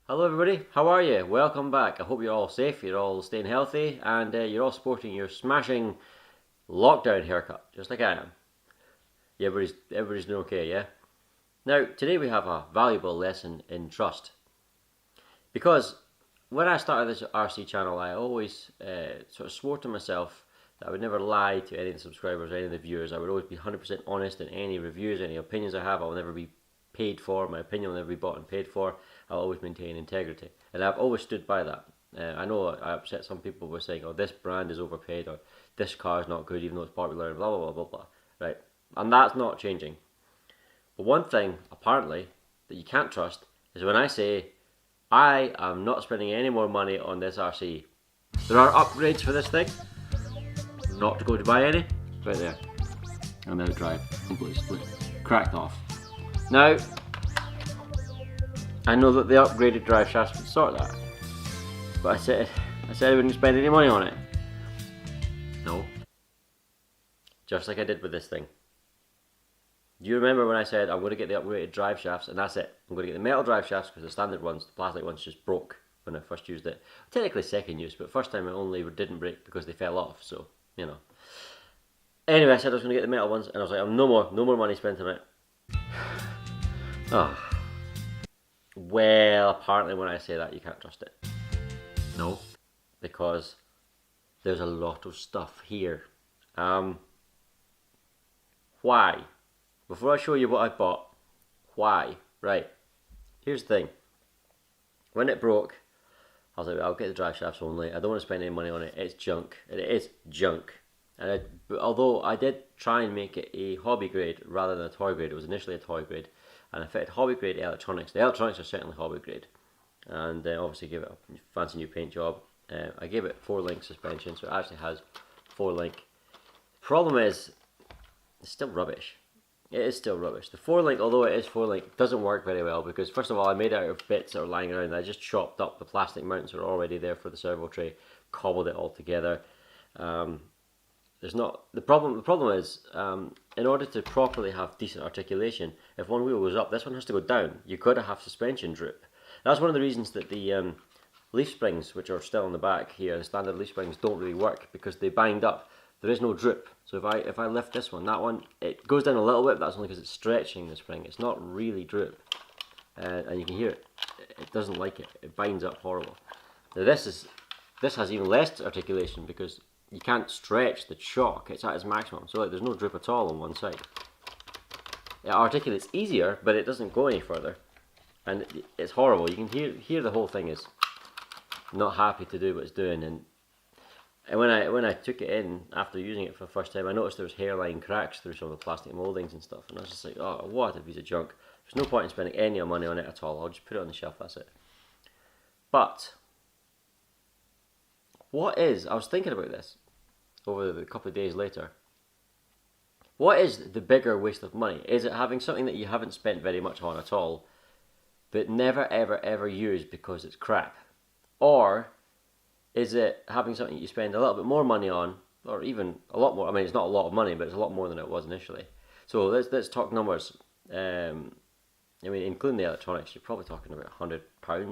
Hello everybody, how are you? Welcome back. I hope you're all safe, you're all staying healthy, and you're all sporting your smashing lockdown haircut, just like I am. Yeah, everybody's doing okay, yeah? Now, today we have a valuable lesson in trust. Because when I started this RC channel, I always sort of swore to myself that I would never lie to any of the subscribers or any of the viewers. I would always be 100% honest in any reviews, any opinions I have. I will never be paid for. My opinion will never be bought and paid for. I'll always maintain integrity. And I've always stood by that. I know I upset some people by saying, oh, this brand is overpaid, or this car is not good even though it's popular, and blah, blah, blah, blah, blah. Right? And that's not changing. But one thing, apparently, that you can't trust is when I say, I am not spending any more money on this RC. There are upgrades for this thing. Not to go to buy any. Right there. I'm out of drive. Completely split. Cracked off. Now, I know that the upgraded drive shafts would sort that. But I said I wouldn't spend any money on it. No. Just like I did with this thing. Do you remember when I said I'm going to get the upgraded drive shafts, and that's it? I'm going to get the metal drive shafts because the standard ones, the plastic ones, just broke when I first used it. Technically second use, but first time it only didn't break because they fell off, so, you know. Anyway, I said I was going to get the metal ones, and I was like, no more money spent on it. Oh. Well, apparently when I say that, you can't trust it. No, because there's a lot of stuff here. Why? Before I show you what I bought, why? Right, here's the thing. When it broke, I was like, I'll get the drive shafts only. I don't want to spend any money on it. It's junk. It is junk. And although I did try and make it a hobby grade rather than a toy grade, it was initially a toy grade, and I fitted hobby grade electronics. The electronics are certainly hobby grade, and obviously gave it a fancy new paint job. I gave it 4-link suspension, so it actually has 4-link. Problem is, it's still rubbish. It is still rubbish. The 4-link, although it is 4-link, doesn't work very well because first of all, I made it out of bits that were lying around. I just chopped up the plastic mounts that were already there for the servo tray, cobbled it all together. There's not the problem. The problem is, in order to properly have decent articulation, if one wheel goes up, this one has to go down. You've got to have suspension drip. That's one of the reasons that the leaf springs, which are still on the back here, the standard leaf springs don't really work because they bind up. There is no drip. So if I lift this one, that one, it goes down a little bit, but that's only because it's stretching the spring. It's not really drip, and you can hear it. It doesn't like it. It binds up horrible. Now this has even less articulation because you can't stretch the shock. It's at its maximum. So like there's no drip at all on one side. It articulates easier, but it doesn't go any further. And it's horrible. You can hear the whole thing is not happy to do what it's doing. And when I took it in after using it for the first time, I noticed there was hairline cracks through some of the plastic mouldings and stuff. And I was just like, oh, what a piece of junk. There's no point in spending any money on it at all. I'll just put it on the shelf, that's it. But I was thinking about this over the couple of days later. What is the bigger waste of money? Is it having something that you haven't spent very much on at all, but never ever ever use because it's crap? Or is it having something you spend a little bit more money on, or even a lot more? I mean, it's not a lot of money, but it's a lot more than it was initially. So let's talk numbers. I mean, including the electronics, you're probably talking about £100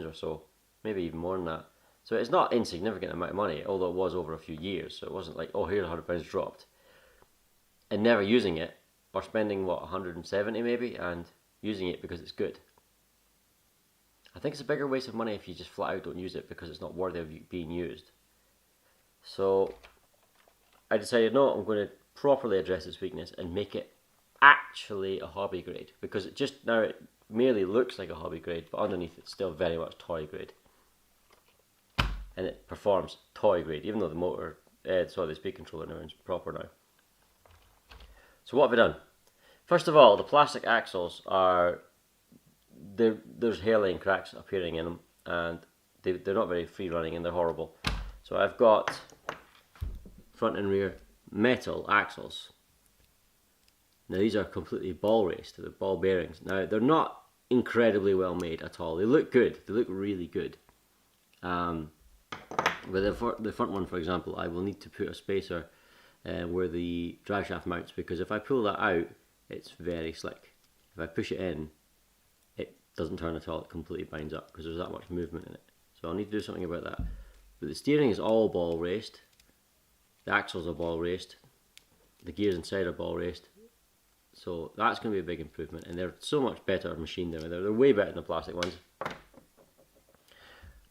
or so, maybe even more than that. So it's not an insignificant amount of money, although it was over a few years. So it wasn't like, oh, here's £100 dropped, and never using it, or spending what, 170 maybe, and using it because it's good. I think it's a bigger waste of money if you just flat out don't use it because it's not worthy of being used. So I decided, no, I'm going to properly address its weakness and make it actually a hobby grade, because it merely looks like a hobby grade, but underneath it's still very much toy grade. And it performs toy grade, even though the motor, the speed controller now is proper now. So what have I done? First of all, the plastic axles there's hairline cracks appearing in them, and they're not very free running, and they're horrible. So I've got front and rear metal axles. Now these are completely ball raced, they're ball bearings. Now they're not incredibly well made at all. They look good, they look really good. But the front one, for example, I will need to put a spacer where the drive shaft mounts, because if I pull that out, it's very slick. If I push it in, it doesn't turn at all, it completely binds up because there's that much movement in it. So I'll need to do something about that. But the steering is all ball raced, the axles are ball raced, the gears inside are ball raced. So that's going to be a big improvement, and they're so much better machined than they're way better than the plastic ones.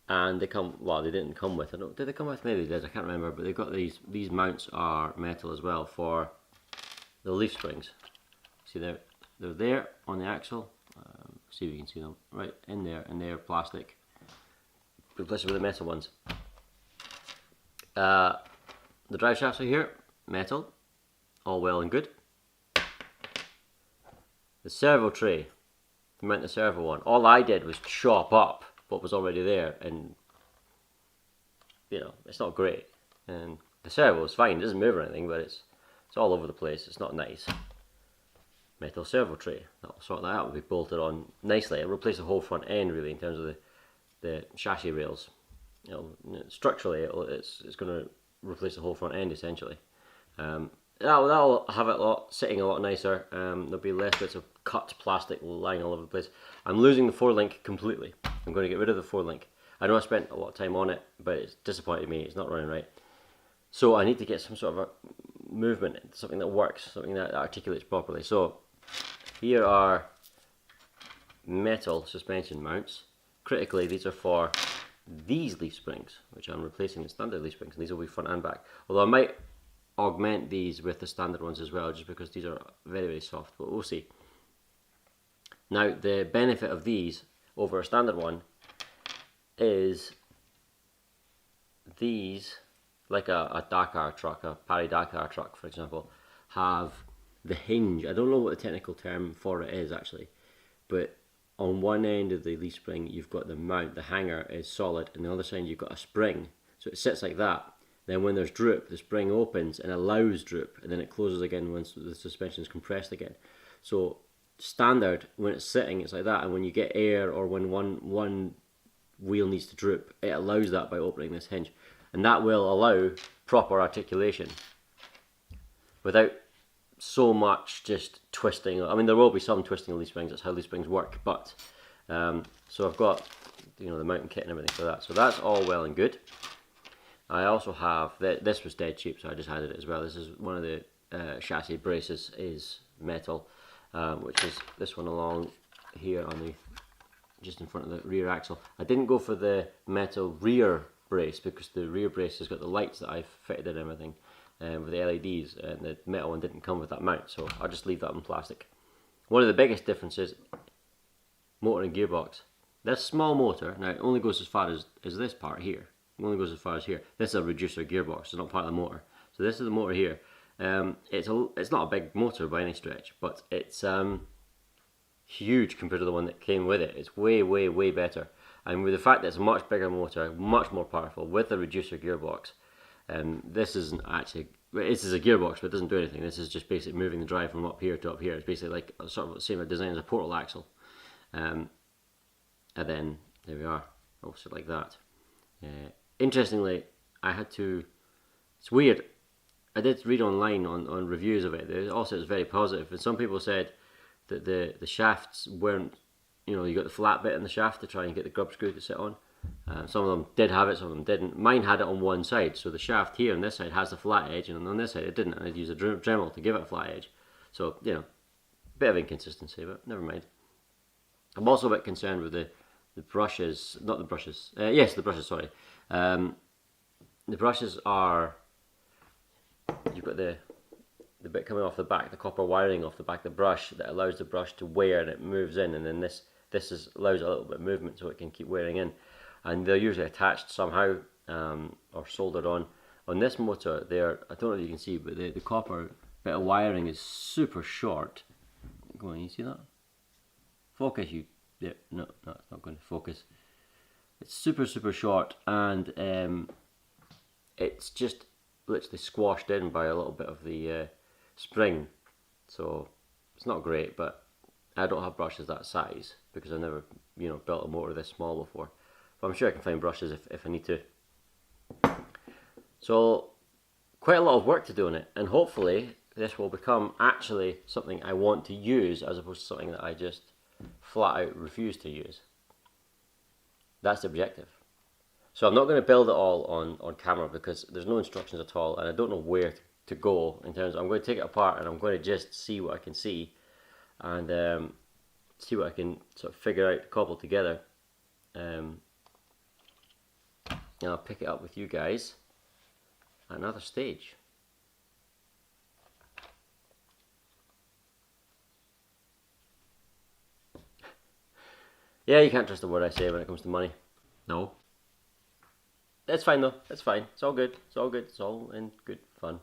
And they come, well, they didn't come with, did they come with? Maybe they did, I can't remember, but they've got these mounts are metal as well for the leaf springs. See, they're there on the axle. See if you can see them right in there, and they're plastic. Replace it with the metal ones. The drive shafts are here, metal, all well and good. The servo tray, to mount the servo on, all I did was chop up what was already there, and you know, it's not great. And the servo is fine, it doesn't move or anything, but it's all over the place, it's not nice. Metal servo tray, that'll sort that out, will be bolted on nicely. It'll replace the whole front end really in terms of the chassis rails. You know, structurally it's going to replace the whole front end essentially. That'll have it sitting a lot nicer. There'll be less bits of cut plastic lying all over the place. I'm losing the 4-link completely. I'm going to get rid of the 4-link. I know I spent a lot of time on it, but it's disappointed me, it's not running right. So I need to get some sort of a movement, something that works, something that articulates properly. So here are metal suspension mounts. Critically, these are for these leaf springs, which I'm replacing the standard leaf springs. These will be front and back. Although I might augment these with the standard ones as well, just because these are very, very soft, but we'll see. Now, the benefit of these over a standard one is these, like a Dakar truck, a Paris-Dakar truck, for example, have the hinge. I don't know what the technical term for it is actually, but on one end of the leaf spring you've got the mount, the hanger is solid, and the other side you've got a spring, so it sits like that. Then when there's droop, the spring opens and allows droop, and then it closes again once the suspension is compressed again. So standard, when it's sitting, it's like that, and when you get air or when one wheel needs to droop, it allows that by opening this hinge, and that will allow proper articulation without so much just twisting. I mean, there will be some twisting of leaf springs, that's how leaf springs work, but so I've got, you know, the mounting kit and everything for that, so that's all well and good. I also have, this was dead cheap, so I just added it as well. This is one of the chassis braces is metal, which is this one along here on the, just in front of the rear axle. I didn't go for the metal rear brace because the rear brace has got the lights that I've fitted and everything with the LEDs, and the metal one didn't come with that mount, so I'll just leave that in plastic. One of the biggest differences, motor and gearbox. This small motor, now it only goes as far as this part here. It only goes as far as here. This is a reducer gearbox, it's not part of the motor. So this is the motor here. It's not a big motor by any stretch, but it's huge compared to the one that came with it. It's way, way, way better. And with the fact that it's a much bigger motor, much more powerful, with a reducer gearbox, this isn't actually, this is a gearbox, but it doesn't do anything. This is just basically moving the drive from up here to up here. It's basically like sort of the same design as a portal axle. And then there we are, also like that. Interestingly, I had to, it's weird, I did read online on reviews of it. Also, it's very positive, and some people said that the shafts weren't, you know, you got the flat bit in the shaft to try and get the grub screw to sit on. Some of them did have it, some of them didn't. Mine had it on one side, so the shaft here on this side has the flat edge, and on this side it didn't, and I'd use a Dremel to give it a flat edge. So, you know, bit of inconsistency, but never mind. I'm also a bit concerned with the brushes, not the brushes, yes, the brushes, sorry. The brushes are, you've got the bit coming off the back, the copper wiring off the back of the brush that allows the brush to wear, and it moves in, and then this allows a little bit of movement so it can keep wearing in. And they're usually attached somehow or soldered on. On this motor, I don't know if you can see, but the copper bit of wiring is super short. Go on, you see that? Focus, you. Yeah, no, it's not going to focus. It's super, super short, and it's just literally squashed in by a little bit of the spring. So it's not great, but I don't have brushes that size because I've never, you know, built a motor this small before. But I'm sure I can find brushes if I need to. So quite a lot of work to do on it, and hopefully this will become actually something I want to use as opposed to something that I just flat out refuse to use. That's the objective. So I'm not going to build it all on camera because there's no instructions at all, and I don't know where to go in terms of, I'm going to take it apart and I'm going to just see what I can see, and see what I can sort of figure out, cobble together, and I'll pick it up with you guys at another stage. Yeah, you can't trust a word I say when it comes to money. No. That's fine though, that's fine. It's all good, it's all good, it's all in good fun.